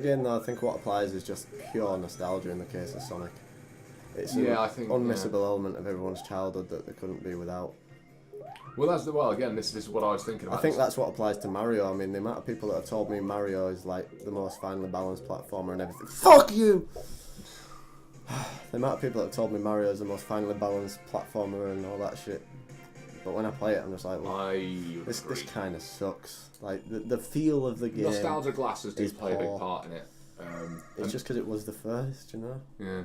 again, though, I think what applies is just pure nostalgia in the case of Sonic. It's an I think unmissable element of everyone's childhood that they couldn't be without. Well, again, this is what I was thinking about. I think that's what applies to Mario. I mean, the amount of people that have told me Mario is like the most finely balanced platformer and everything. Fuck you! The amount of people that have told me Mario is the most finely balanced platformer and all that shit. But when I play it, I'm just like, well, this kind of sucks. Like, the feel of the game. Nostalgia glasses do play a big part in it. It's just because it was the first, you know? Yeah.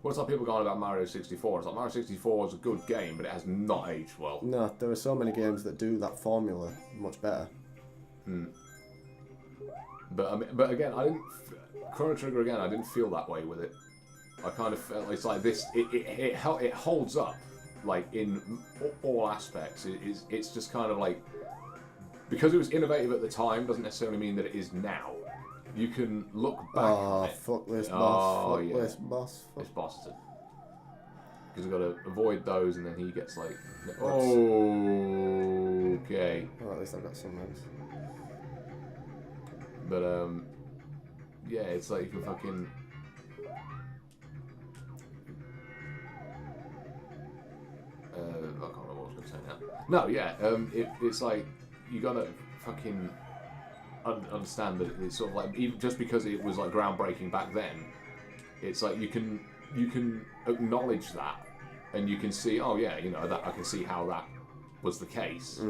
What's like people going about Mario 64? It's like Mario 64 is a good game, but it has not aged well. No, there are so many games that do that formula much better. But again, Chrono Trigger again. I didn't feel that way with it. I kind of felt it's like this. It holds up, like in all aspects. It's just kind of like because it was innovative at the time doesn't necessarily mean that it is now. You can look back on it. Fuck this boss. Fuck this boss. This boss is it. Because we've got to avoid those, and then he gets like... Okay. Well, at least I've got some moves. But, yeah, it's like you can fucking... I can't remember what I was going to say now. No, yeah, it's like you got to fucking... understand that it's sort of like even just because it was like groundbreaking back then, it's like you can acknowledge that and you can see, oh yeah, you know, that I can see how that was the case,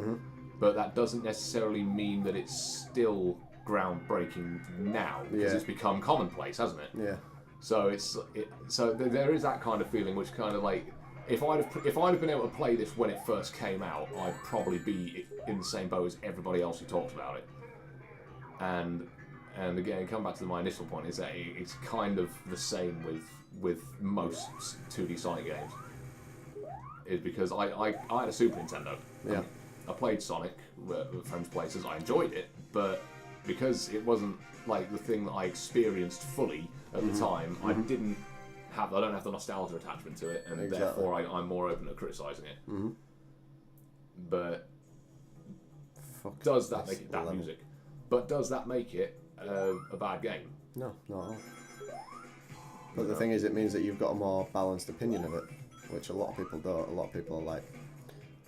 but that doesn't necessarily mean that it's still groundbreaking now because it's become commonplace, hasn't it? Yeah. So so there is that kind of feeling, which kind of like if I'd have been able to play this when it first came out, I'd probably be in the same boat as everybody else who talks about it. And again, come back to my initial point, is that it's kind of the same with most 2D Sonic games. Is because I had a Super Nintendo. Yeah. I played Sonic at friends' places. I enjoyed it, but because it wasn't like the thing that I experienced fully at the time, I don't have the nostalgia attachment to it, and therefore I'm more open to criticising it. But does that make it that music? But does that make it a bad game? No, not at all. But the thing is, it means that you've got a more balanced opinion of it, which a lot of people don't. A lot of people are like,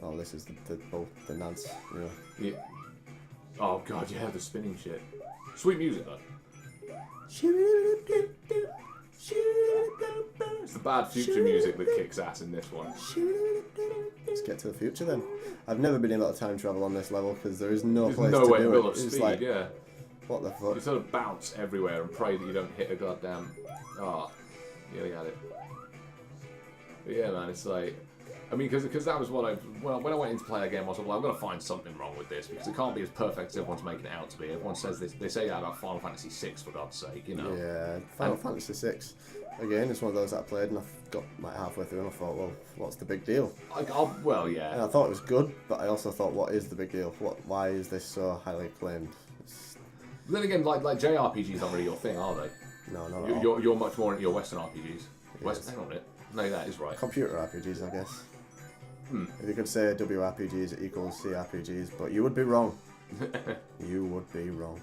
oh, this is the nads, you know. Yeah. Oh god, yeah, the spinning shit. Sweet music though. It's the bad future music that kicks ass in this one. Let's get to the future then. I've never been able to time travel on this level because there is no There's place no to way do to build it. up It's speed, like, yeah. what the fuck? You sort of bounce everywhere and pray that you don't hit a goddamn... yeah, got it. But yeah, man, it's like... I mean, because that was what when I went in to play that game, I was like, well, I'm going to find something wrong with this, because it can't be as perfect as everyone's making it out to be. Everyone says this, they say that about Final Fantasy VI, for God's sake, you know. Yeah, Final Fantasy VI, again, it's one of those that I played, and I got like halfway through, and I thought, well, what's the big deal? Well, yeah. And I thought it was good, but I also thought, what is the big deal? Why is this so highly acclaimed? Then again, like JRPGs aren't really your thing, are they? No, not at all. You're much more into your Western RPGs. Yes. Hang on a minute. No, that is right. Computer RPGs, I guess. If you could say WRPGs equals CRPGs, but you would be wrong. You would be wrong.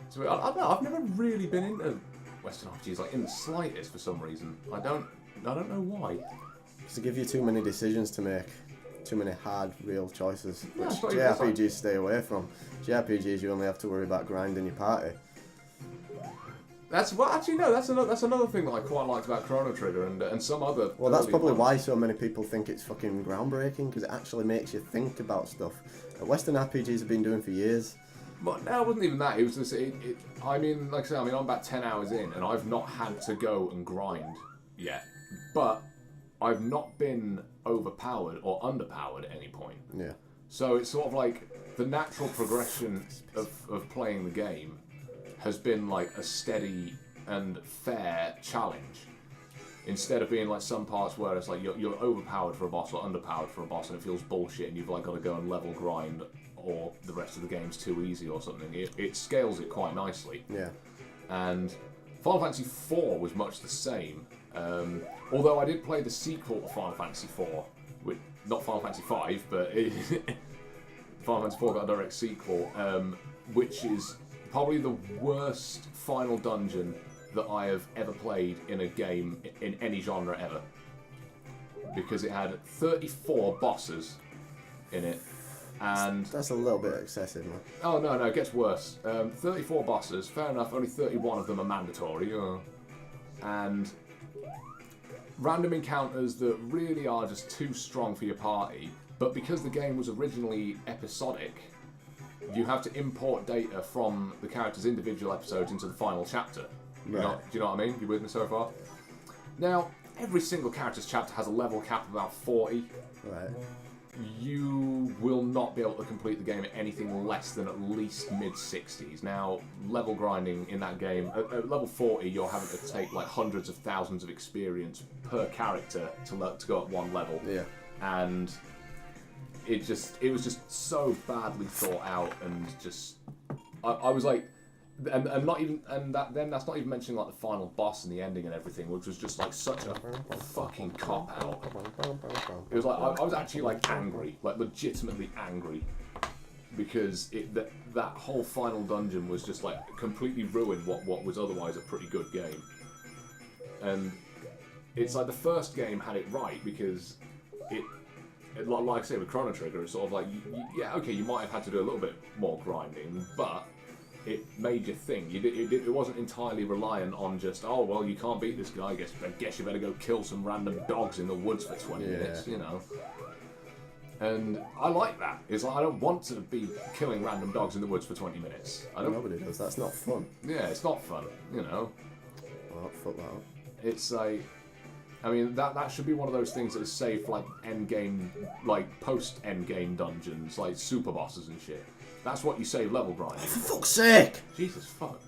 So I don't know. I've never really been into Western RPGs like in the slightest for some reason. I don't know why. Because they give you too many decisions to make, too many hard, real choices, Yeah, which sorry, JRPGs stay away from. JRPGs, you only have to worry about grinding your party. That's another thing that I quite liked about Chrono Trigger and some other. Well, that's probably why so many people think it's fucking groundbreaking, because it actually makes you think about stuff that Western RPGs have been doing for years. But no, it wasn't even that. It was just I mean, like I said, I'm about 10 hours in, and I've not had to go and grind yet. But I've not been overpowered or underpowered at any point. Yeah. So it's sort of like the natural progression of playing the game has been like a steady and fair challenge, instead of being like some parts where it's like you're overpowered for a boss or underpowered for a boss and it feels bullshit and you've like got to go and level grind or the rest of the game's too easy or something. It scales it quite nicely. Yeah. And Final Fantasy IV was much the same. Although I did play the sequel to Final Fantasy IV, not Final Fantasy V, but Final Fantasy IV got a direct sequel, which is probably the worst final dungeon that I have ever played in a game in any genre ever. Because it had 34 bosses in it, and... That's a little bit excessive, man. Oh, no, it gets worse. 34 bosses, fair enough, only 31 of them are mandatory. And random encounters that really are just too strong for your party, but because the game was originally episodic, you have to import data from the characters' individual episodes into the final chapter. Right. Do you know what I mean? You with me so far? Now, every single character's chapter has a level cap of about 40. Right. You will not be able to complete the game at anything less than at least mid-60s. Now, level grinding in that game, at level 40, you're having to take like hundreds of thousands of experience per character to go at one level. Yeah. And it was just so badly thought out, and just I was like, and not even, and that's not even mentioning like the final boss and the ending and everything, which was just like such a fucking cop out. It was like I was actually like angry, like legitimately angry, because that whole final dungeon was just like completely ruined what was otherwise a pretty good game. And it's like the first game had it right, because like I say with Chrono Trigger, it's sort of like, yeah, okay, you might have had to do a little bit more grinding, but it made your thing. It wasn't entirely reliant on just, oh, well, you can't beat this guy, I guess you better go kill some random dogs in the woods for 20 minutes, you know. And I like that. It's like, I don't want to be killing random dogs in the woods for 20 minutes. Nobody does. That's not fun. Yeah, it's not fun, you know. Well, fuck that up. It's like, I mean, that should be one of those things that is saved for like endgame, like post-endgame dungeons, like super bosses and shit. That's what you save level grinding. For fuck's sake! Jesus fuck.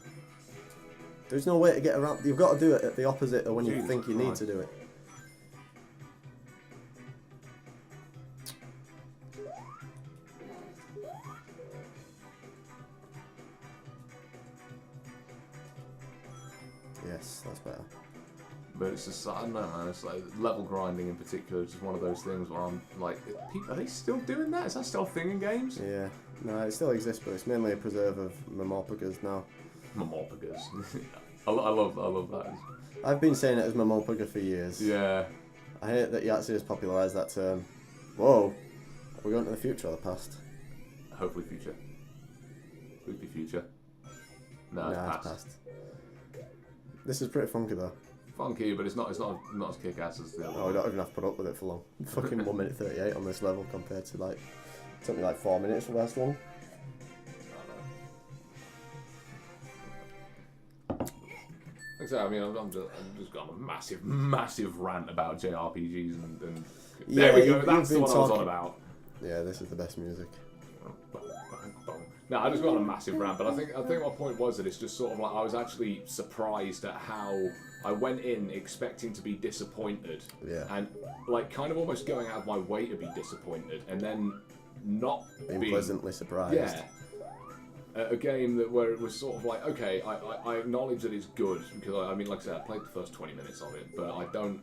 There's no way to get around. You've got to do it at the opposite of when you think you need Christ. to do it. Yes, that's better. But it's just, I don't know, man, it's like level grinding in particular is just one of those things where I'm like, are they still doing that? Is that still a thing in games? Yeah. No, it still exists, but it's mainly a preserve of Mamorpagas now. Mamorpagas. I love that. I've been saying it as Mamorpaga for years. Yeah. I hate that Yahtzee has popularised that term. Whoa. Are we going to the future or the past? Hopefully future. Could be future. No, Nah, it's past. This is pretty funky though. Funky, but it's not as kick-ass as the other Oh, we don't even have to put up with it for long. Fucking 1 minute 38 on this level compared to like, it took me like 4 minutes for the last one. Like I say, I mean, I'm just got a massive rant about JRPGs and Yeah, there we go. you've That's the been one I was on talking- about. Yeah, this is the best music. No, I just got on a massive rant, but I think my point was that it's just sort of like I was actually surprised at how I went in expecting to be disappointed, Yeah. and like kind of almost going out of my way to be disappointed, and then not Being pleasantly surprised. Yeah. A game where it was sort of like, okay, I acknowledge that it's good, because I mean, like I said, I played the first 20 minutes of it, but I don't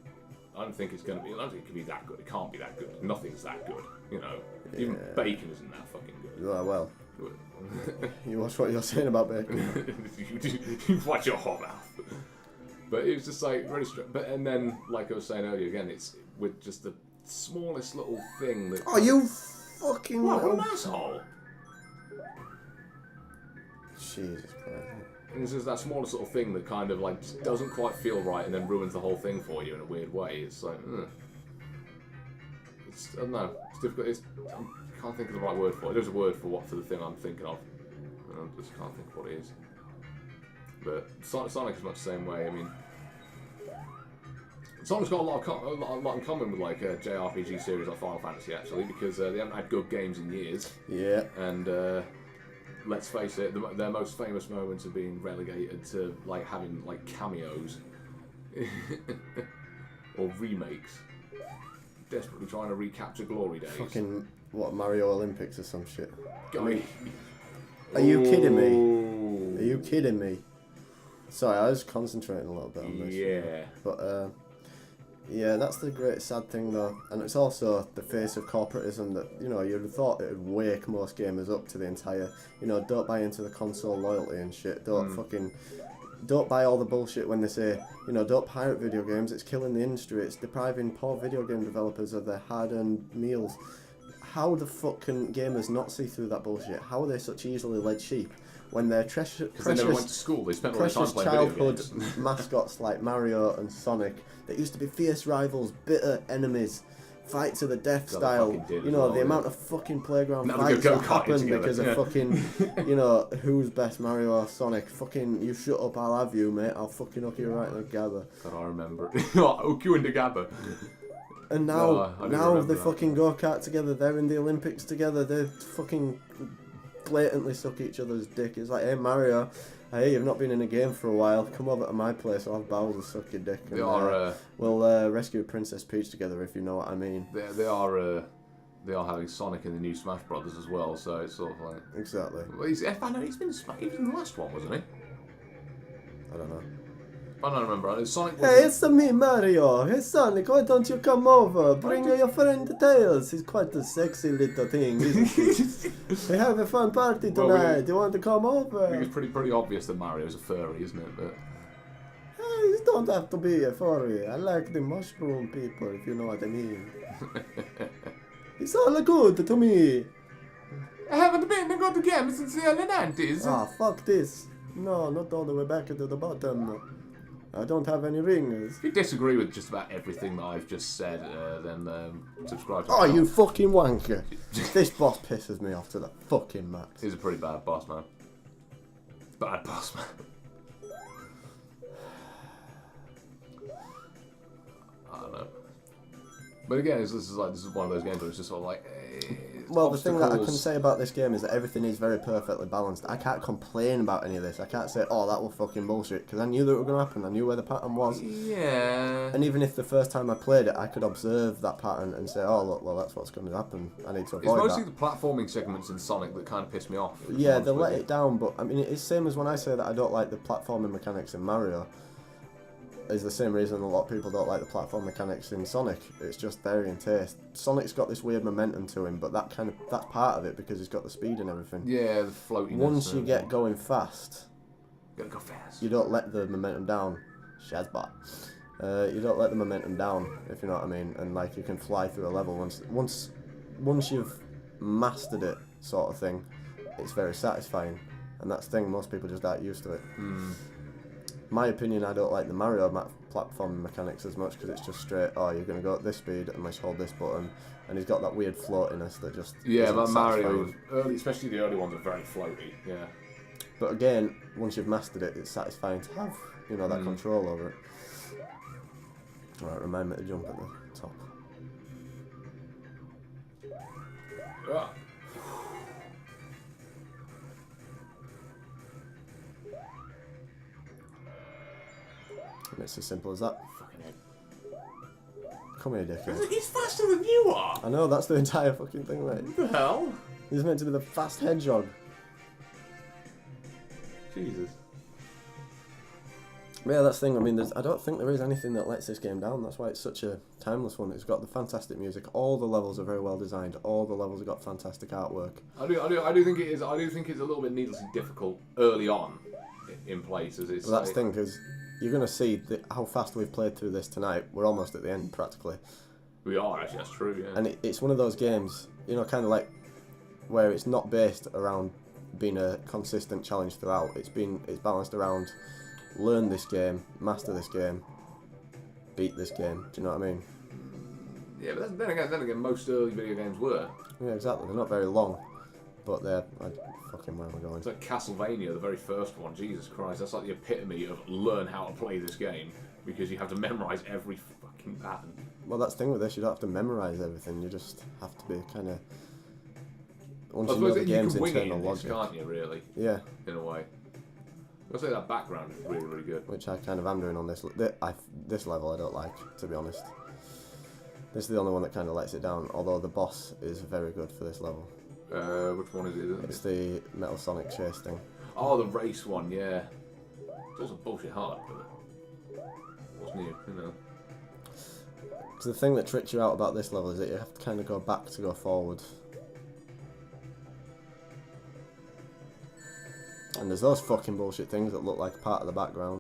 think it's going to be. I don't think it can be that good. It can't be that good. Nothing's that good. You know, even Yeah. bacon isn't that fucking good. Well, you watch what you're saying about bacon. You watch your whole mouth. But it was just like really But and then, like I was saying earlier, again, it's with just the smallest little thing that. Oh, you fucking What little... an asshole! Jesus Christ. And it's just that smallest little thing that kind of like just doesn't quite feel right, and then ruins the whole thing for you in a weird way. It's like, I don't know. It's difficult. I can't think of the right word for it. There's a word for the thing I'm thinking of. And I just can't think of what it is. But Sonic is much the same way. I mean, Sonic's got a lot in common with like a JRPG series like Final Fantasy actually, because they haven't had good games in years. Yeah. And let's face it, their most famous moments have been relegated to like having like cameos or remakes. Desperately trying to recapture glory days. Fucking, what, Mario Olympics or some shit? Going. Are you kidding me? Are you kidding me? Sorry, I was concentrating a little bit on this. Yeah. But, Yeah, that's the great sad thing though, and it's also the face of corporatism that, you know, you'd have thought it would wake most gamers up to the entire, you know, don't buy into the console loyalty and shit, don't buy all the bullshit when they say, you know, don't pirate video games, it's killing the industry, it's depriving poor video game developers of their hard-earned meals. How the fuck can gamers not see through that bullshit? How are they such easily led sheep when their Because they never went to school, they spent all their time precious playing video childhood games. mascots like Mario and Sonic that used to be fierce rivals, bitter enemies, fight to the death God, style. they fucking did You as know, well, the yeah. amount of fucking playground Now they fights go that go-karting happen together, because yeah. of fucking, you know, who's best, Mario or Sonic. Fucking, you shut up, I'll have you, mate. I'll fucking hook you right in the gather. God, I remember it. Hook you in the gather. And No, I now, didn't now remember they that. fucking go-kart together, they're in the Olympics together, they fucking blatantly suck each other's dick. It's like, hey Mario, hey, you've not been in a game for a while, come over to my place, I'll have Bowser suck your dick. And, we'll rescue Princess Peach together, if you know what I mean. They are having Sonic in the new Smash Brothers as well, so it's sort of like... Exactly. Well, he's been in the last one, wasn't he? I don't know. I don't remember. Sonic was... Hey, it's me, Mario. Hey, Sonic, why don't you come over? Bring your friend Tails. He's quite a sexy little thing, isn't he? We have a fun party tonight. Well, You want to come I think over? it's pretty obvious that Mario's a furry, isn't it? But Hey, you don't have to be a furry. I like the mushroom people, if you know what I mean. It's all good to me. I haven't been to go to games since the early 90s. Ah, fuck this. No, not all the way back to the bottom. I don't have any rings. If you disagree with just about everything that I've just said, then subscribe to Oh, our you channel. fucking wanker. This boss pisses me off to the fucking max. He's a pretty bad boss, man. Bad boss, man. I don't know. But again, this is one of those games where it's just sort of like... Well, the thing that I can obstacles. say about this game is that everything is very perfectly balanced. I can't complain about any of this. I can't say, oh, that was fucking bullshit, because I knew that it was going to happen. I knew where the pattern was. Yeah. And even if the first time I played it, I could observe that pattern and say, oh, look, well, that's what's going to happen. I need to It's avoid mostly that. the platforming segments in Sonic that kind of piss me off. Yeah, they let it down, but I mean, it's the same as when I say that I don't like the platforming mechanics in Mario. Is the same reason a lot of people don't like the platform mechanics in Sonic. It's just varying taste. Sonic's got this weird momentum to him, but that's part of it because he's got the speed and everything. Yeah, the floatiness. Once you get going fast, you gotta go fast. you don't let the momentum down. Shazbot. You don't let the momentum down, if you know what I mean, and like you can fly through a level once you've mastered it, sort of thing. It's very satisfying, and that's the thing. Most people just aren't used to it. My opinion, I don't like the Mario platforming mechanics as much because it's just straight. Oh, you're gonna go at this speed unless you hold this button, and he's got that weird floatiness that just Yeah, isn't but Mario, satisfying. early, especially the early ones, are very floaty. Yeah. But again, once you've mastered it, it's satisfying to have, you know, that control over it. Alright, remind me to jump at the top. Ah. And it's as simple as that. Fucking head. Come here, dickhead. He's faster than you are. I know, that's the entire fucking thing, mate. What the hell? He's meant to be the fast hedgehog. Jesus. Yeah, that's the thing. I mean, I don't think there is anything that lets this game down. That's why it's such a timeless one. It's got the fantastic music. All the levels are very well designed. All the levels have got fantastic artwork. I do think it is. I do think it's a little bit needlessly difficult early on in places. It's Well, that's the thing, because you're going to see how fast we've played through this tonight. We're almost at the end, practically. We are actually. That's true. Yeah. And it's one of those games, you know, kind of like where it's not based around being a consistent challenge throughout. It's balanced around learn this game, master this game, beat this game. Do you know what I mean? Yeah, but then again, most early video games were. Yeah, exactly. They're not very long, but they're fucking where we're going. It's like Castlevania, the very first one. Jesus Christ, that's like the epitome of learn how to play this game because you have to memorize every fucking pattern. Well, that's the thing with this. You don't have to memorize everything. You just have to be kind of. Once I you know suppose the that you game's can wing it internal in this, logic. can't you? Really, Yeah, in a way. I'll say that background is really, really good. which I kind of am doing on this. This level I don't like, to be honest. This is the only one that kind of lets it down. Although the boss is very good for this level. Which one is it? It's the Metal Sonic chase thing. Oh, the race one, yeah. It's also bullshit hard, but what's new, you know. Because the thing that tricks you out about this level is that you have to kind of go back to go forward. And there's those fucking bullshit things that look like part of the background.